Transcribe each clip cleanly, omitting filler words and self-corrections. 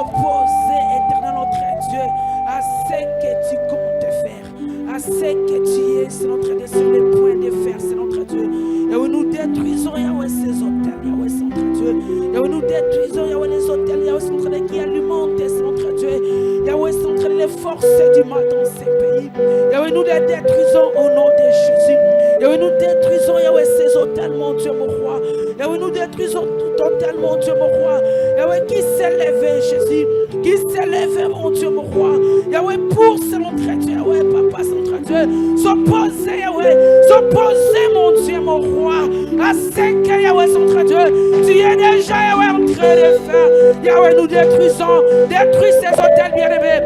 s'opposer, éternel notre Dieu, à ce que tu comptes faire, à ce que tu es, c'est notre Dieu, sur le point de faire, c'est notre Dieu. Et où nous détruisons, Yahweh, ces hôtels, Yahweh, c'est notre Dieu. Et où nous détruisons, Yahweh, les hôtels, Yahweh, c'est notre Dieu, qui alimentent, c'est notre Dieu. Yahweh, c'est notre Dieu, les forces du mal dans ces pays. Yahweh, nous les détruisons au nom de Jésus. Yahweh, nous détruisons, Yahweh, ces hôtels, mon Dieu, mon roi. Yahweh, nous détruisons tout hôtel, mon Dieu, mon roi. Yahweh, qui s'est levé, Jésus, qui s'est levé, mon Dieu, mon roi. Yahweh, pour c'est notre Dieu, Yahweh, papa, c'est notre Dieu. S'opposer, Yahweh, s'opposer, mon Dieu, mon roi, à ce que Yahweh, c'est notre Dieu. Tu es déjà, Yahweh, en train de faire. Yahweh, nous détruisons, détruis ces hôtels, bien-aimés.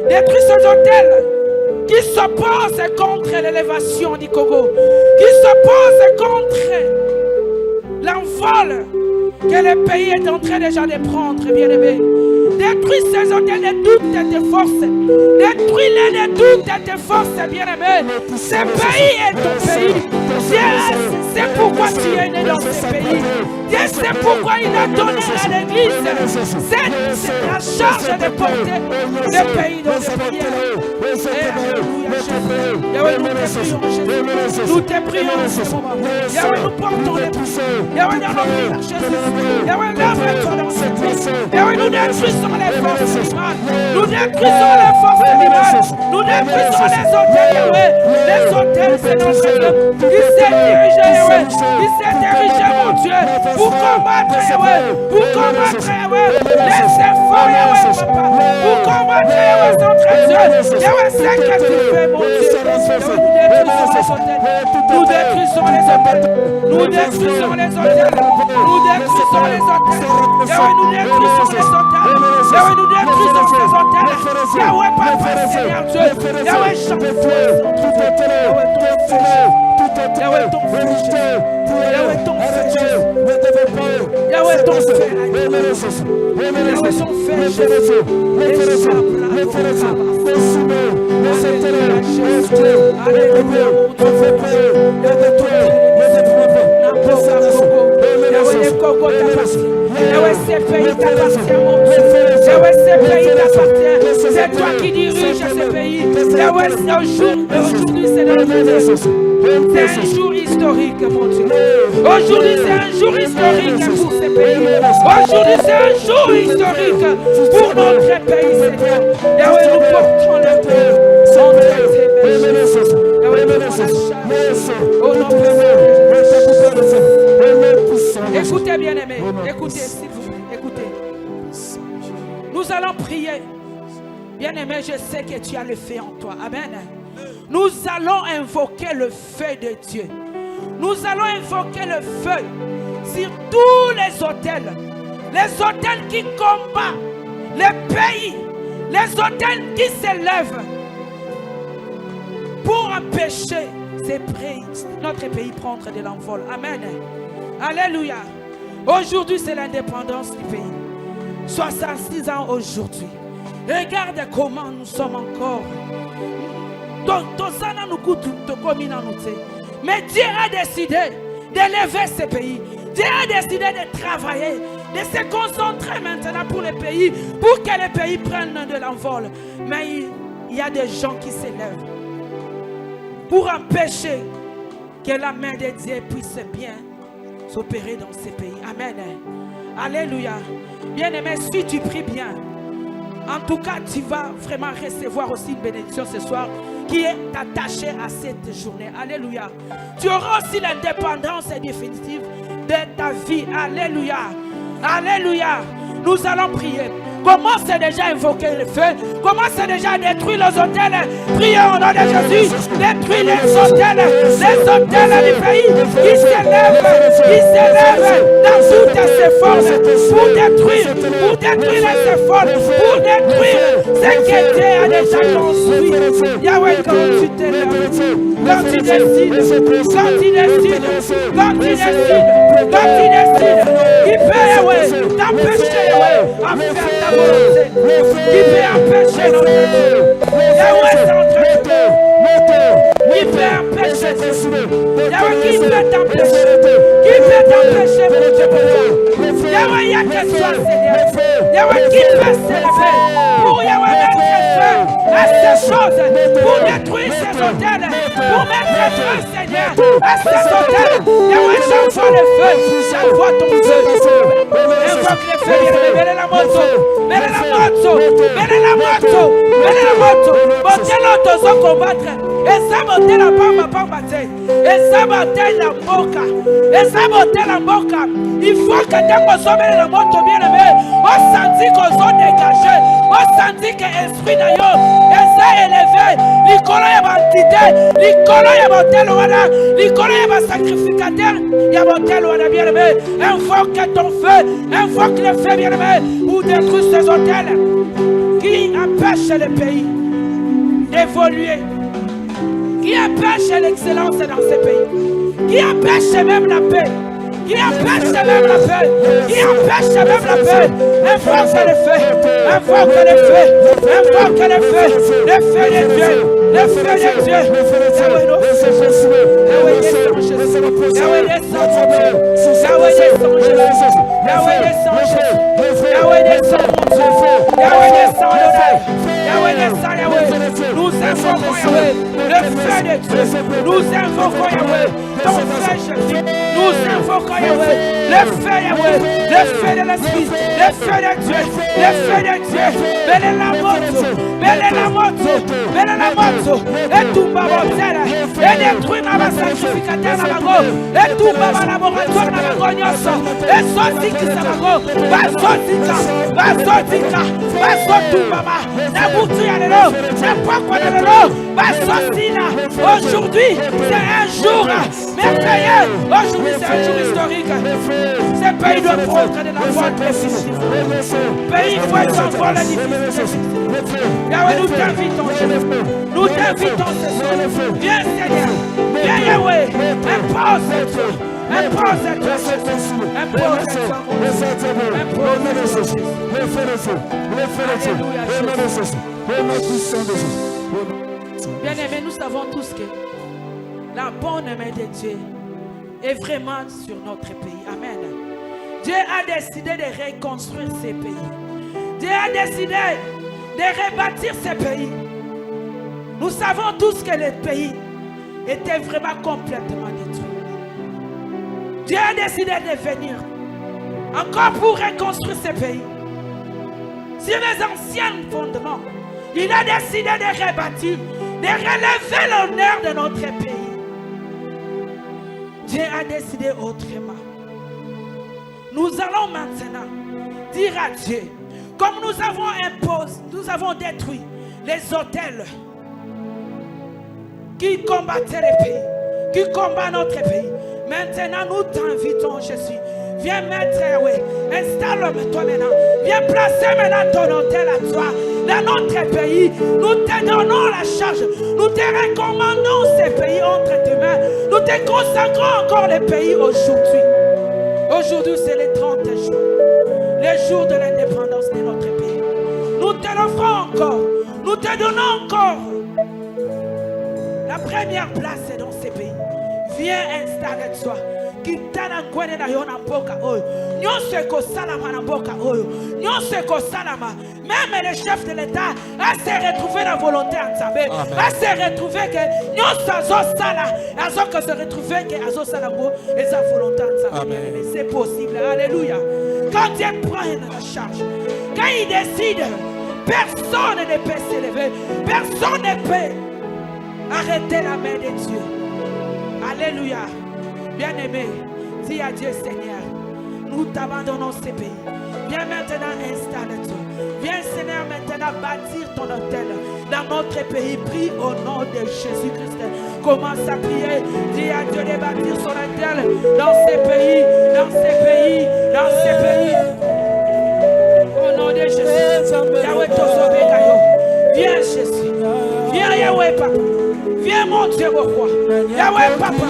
Détruis ces hôtels qui s'opposent contre l'élévation du Congo, qui s'opposent contre l'envol que le pays est en train déjà de prendre, bien-aimé. Détruis ces hôtels de toutes tes forces. Détruis-les de toutes tes forces, bien-aimé. Ce pays est ton pays. Dieu, c'est pourquoi tu es né dans ce pays. Dieu, c'est pourquoi il a donné à l'église c'est la charge de porter le pays dans le pays. Yahweh, nous te prions en ce moment. Yahweh, nous portons les poussées. Yahweh, dans nos prières, Jésus. Yahweh, lève-toi dans cette place. Yahweh, nous détruisons les forces du mal. Nous détruisons les forces du mal. Nous détruisons les hôtels, Yahweh. Les hôtels, c'est notre Dieu. Il s'est dirigé, Yahweh. Il s'est dirigé, mon Dieu, pour combattre, Yahweh. Pour combattre, Yahweh. Les efforts, Yahweh, papa. Pour combattre, Yahweh, notre Dieu. Yahweh, c'est que tu fais, mon Dieu. Nous détruisons les hôtels. Nous détruisons les hôtels. Nous détruisons les hôtels. Yahweh, nous détruisons les hôtels. Yahweh, nous détruisons ces hôtels. Yahweh, papa, Seigneur Dieu. Yahweh, chante-toi. Yahweh, ton feu. Yahweh, ton feu. Yahweh, ton feu. Yahweh, ton Yahweh, ces pays t'appartient, mon Dieu. Yahweh, ces pays t'appartient. C'est toi qui diriges ce pays. Yahweh, aujourd'hui, c'est notre jour. C'est un jour historique, mon Dieu. Aujourd'hui, c'est un jour historique pour ce pays. Aujourd'hui, c'est un jour historique pour notre pays, Seigneur. Yahweh, nous portons le pays. Écoutez, bien-aimés, écoutez, s'il vous plaît, écoutez. Nous allons prier. Bien-aimé, je sais que tu as le feu en toi. Amen. Nous allons invoquer le feu de Dieu. Nous allons invoquer le feu sur tous les hôtels. Les hôtels qui combattent les pays. Les hôtels qui s'élèvent pour empêcher notre pays prendre de l'envol. Amen. Alléluia. Aujourd'hui, c'est l'indépendance du pays. 66 ans aujourd'hui. Regarde comment nous sommes encore. Mais Dieu a décidé d'élever ce pays. Dieu a décidé de travailler, de se concentrer maintenant pour le pays, pour que le pays prenne de l'envol. Mais il y a des gens qui s'élèvent pour empêcher que la main de Dieu puisse bien s'opérer dans ces pays. Amen. Alléluia. Bien-aimé, si tu pries bien, en tout cas, tu vas vraiment recevoir aussi une bénédiction ce soir qui est attachée à cette journée. Alléluia. Tu auras aussi l'indépendance définitive de ta vie. Alléluia. Alléluia. Nous allons prier. Commence déjà à invoquer le feu. Commence déjà à détruire les hôtels. Prions au nom de Jésus. Détruis les hôtels du pays qui s'élèvent dans toutes ces forces pour détruire les efforts, pour détruire ce que Dieu a déjà construit. Yahweh, quand tu t'élèves, quand tu décides, il peut, Yahweh, t'empêcher, Yahweh, à faire ta volonté. Qui peut empêcher notre Dieu. Yahweh, c'est entre nous. Qui peut empêcher Yahweh, qui peut t'empêcher. Qui peut t'empêcher, mon Dieu. Yahweh, il y a que toi, Seigneur. Yahweh, qui peut s'élever pour Yahweh mettre feu à ces choses, pour détruire ces hôtels, pour mettre feu, Seigneur, à ces hôtels. Yahweh, j'envoie le feu, j'envoie ton feu. Invoque le feu, mets la moto, mets la moto, mets la moto, mets la moto. Motel l'auto combattre. Et ça monte la pamba, et ça monte la boca, et ça monte la boca. Il faut que tu consommes la moto bien aimé. On sentit qu'on soit dégagé, on sentit que l'esprit d'ailleurs, et ça élevé. Nicolas y a quitté, Nicolas y a monté le wada, Nicolas y a sacrificateur, y a monté le wada bien aimé. Invoque ton feu, invoque le feu bien aimé, ou détruire ces hôtels qui empêchent le pays d'évoluer, qui empêche l'excellence dans ce pays, qui empêche même la paix, qui empêche même la paix, qui empêche même la paix. Invoque le feu, invoque le feu, invoque le feu, le feu de Dieu, le feu de Dieu. Yahweh descend Jésus, Yahweh descend Jésus, Yahweh descend Jésus, Yahweh descend Jésus, Yahweh descend mon Dieu, Yahweh descend Yahweh descend Yahweh. Nous invoquons Yahweh, le feu de Dieu. Nous invoquons Yahweh, ton feu Jésus. Nous invoquons Yahweh, le feu Yahweh, le feu de l'Esprit, le feu de Dieu, le feu de Dieu. Mêlez la moto, mêlez la moto, mêlez la moto. Et tout ma motel, et détruit ma sacrificateur na bango, et tout ma laboratoire na bango nyonso. Et sorti qui sa bango, basotika, basotu mama, na butu ya lelo, na pokwa na lelo, basosina. Aujourd'hui, c'est un jour merveilleux. Aujourd'hui, c'est un jour historique. Ce pays doit prendre de la voie difficile. Pays, il faut être en voie difficile. Yahweh, nous t'invitons, Jésus. Nous t'invitons ce soir. Viens, Seigneur. Viens, Yahweh. Impose-toi. Impose-toi, Jésus. Impose-toi. Bien-aimés, nous savons tous que la bonne main de Dieu est vraiment sur notre pays. Amen. Dieu a décidé de reconstruire ces pays. Dieu a décidé de rebâtir ces pays. Nous savons tous que le pays était vraiment complètement détruit. Dieu a décidé de venir encore pour reconstruire ces pays. Sur les anciens fondements, il a décidé de rebâtir, de relever l'honneur de notre pays. Dieu a décidé autrement. Nous allons maintenant dire à Dieu, comme nous avons imposé, nous avons détruit les hôtels qui combattaient les pays, qui combattent notre pays. Maintenant, nous t'invitons, Jésus. Viens mettre, oui, installe-toi maintenant. Viens placer maintenant ton hôtel à toi. Dans notre pays, nous te donnons la charge. Nous te recommandons ces pays entre tes mains. Nous te consacrons encore les pays aujourd'hui. Aujourd'hui, c'est le 30 jours. Le jour de l'indépendance de notre pays. Nous te l'offrons encore. Nous te donnons encore la première place dans ces pays. Viens installer-toi. Kitana kwene na yona mboka oyo. Nyonse ko salama na mboka oyo. Nyonse ko salama. Même le chef de l'État a se retrouvé la volonté en Nzambe. A se retrouvé que nyonse azo sala. Azo que se retrouvé que azo salango et sa volonté en Nzambe. C'est possible. Alléluia. Quand Dieu prend la charge, quand il décide, personne ne peut s'élever. Personne ne peut arrêter la main de Dieu. Alléluia. Bien-aimé, dis à Dieu, Seigneur, nous t'abandonnons ces pays. Viens maintenant installe-toi. Viens, Seigneur, maintenant bâtir ton hôtel dans notre pays. Prie au nom de Jésus-Christ. Commence à prier. Dis à Dieu de bâtir son hôtel dans ces pays, dans ces pays, dans ces pays. Au nom de Jésus. Yahweh, viens, Jésus. Viens, Yahweh, Papa. Viens, mon Dieu, mon roi. Yahweh, Papa.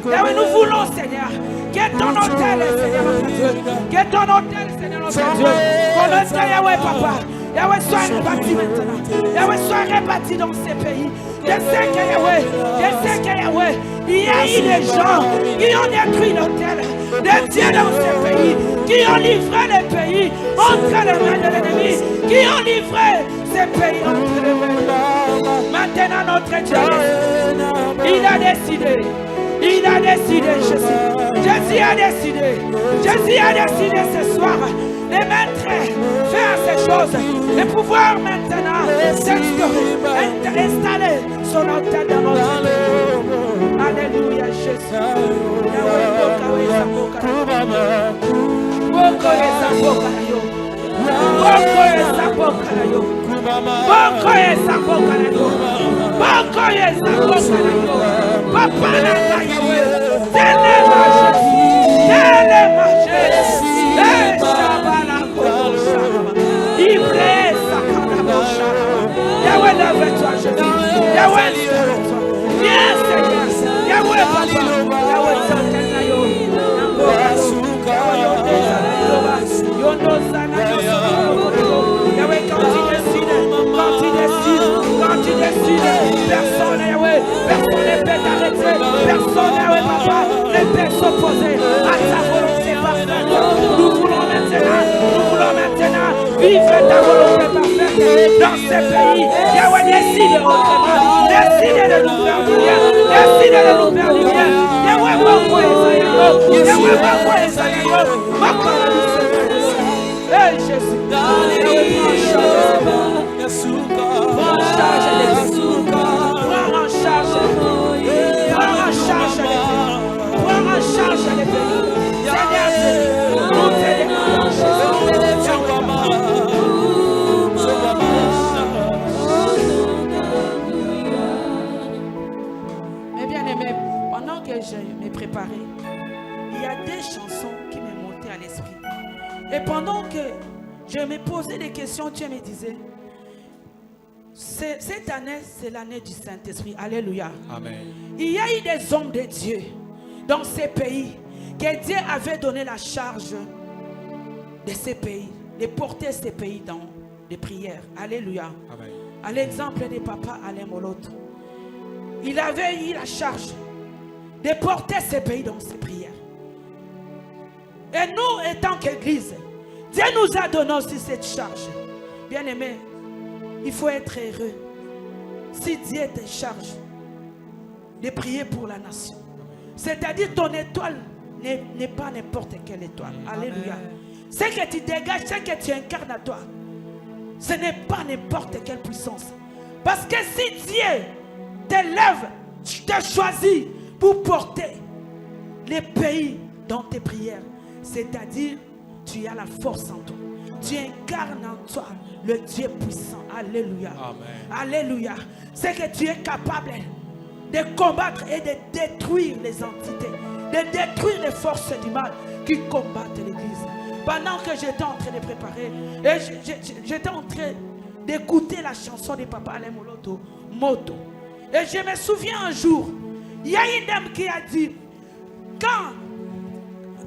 Yahweh, nous voulons, Seigneur, que ton hôtel, Seigneur, notre Dieu, que ton hôtel, Seigneur, notre Dieu, qu'on hôtel, Yahweh, Papa, Yahweh, soit rebâti maintenant, Yahweh, soit rebâti dans ces pays. Je sais que Yahweh, il y a eu des gens qui ont détruit l'hôtel de Dieu dans ces pays, qui qui ont livré les pays entre les mains de l'ennemi, qui ont livré ces pays entre les mains de l'ennemi. Maintenant, notre Dieu, il a décidé. Il a décidé, Jésus. Jésus a décidé. Jésus a décidé ce soir de mettre faire ces choses et pouvoir maintenant installer son autel dans notre vie. Alléluia, Jésus. Personne ne peut t'arrêter. Personne ne peut s'opposer à ta volonté parfaite. Nous voulons maintenant vivre ta volonté parfaite dans ce pays. Yahweh, décide autrement. Décide de nous faire du bien. Décide de nous faire du bien. Yahweh, hey Jésus, prends en charge les pays. Prends en charge les pays. Prends en charge les pays. Prends en charge les pays. Seigneur, nous te demandons, Jésus. Mes bien-aimés, pendant que je me préparais, il y a des chansons qui m'ont monté à l'esprit. Et pendant que je me posais des questions, Dieu me disait, cette année, c'est l'année du Saint-Esprit. Alléluia. Amen. Il y a eu des hommes de Dieu dans ces pays que Dieu avait donné la charge de ces pays, de porter ces pays dans des prières. Alléluia. Amen. À l'exemple de Papa Alain Moloto, il avait eu la charge de porter ces pays dans ses prières. Et nous, étant qu'Église, Dieu nous a donné aussi cette charge. Bien-aimé, il faut être heureux. Si Dieu te charge de prier pour la nation, c'est-à-dire ton étoile n'est pas n'importe quelle étoile. Alléluia. Ce que tu dégages, ce que tu incarnes à toi, ce n'est pas n'importe quelle puissance. Parce que si Dieu t'élève, te choisit pour porter les pays dans tes prières, c'est-à-dire tu as la force en toi. Tu incarnes en toi le Dieu puissant. Alléluia. Amen. Alléluia. C'est que tu es capable de combattre et de détruire les entités, de détruire les forces du mal qui combattent l'Église. Pendant que j'étais en train de préparer, et j'étais en train d'écouter la chanson de Papa Alain Moloto, Moto. Et je me souviens un jour, il y a une dame qui a dit,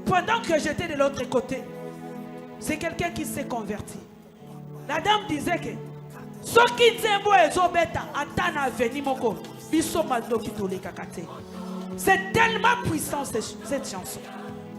pendant que j'étais de l'autre côté, c'est quelqu'un qui s'est converti. La dame disait que c'est tellement puissant cette chanson.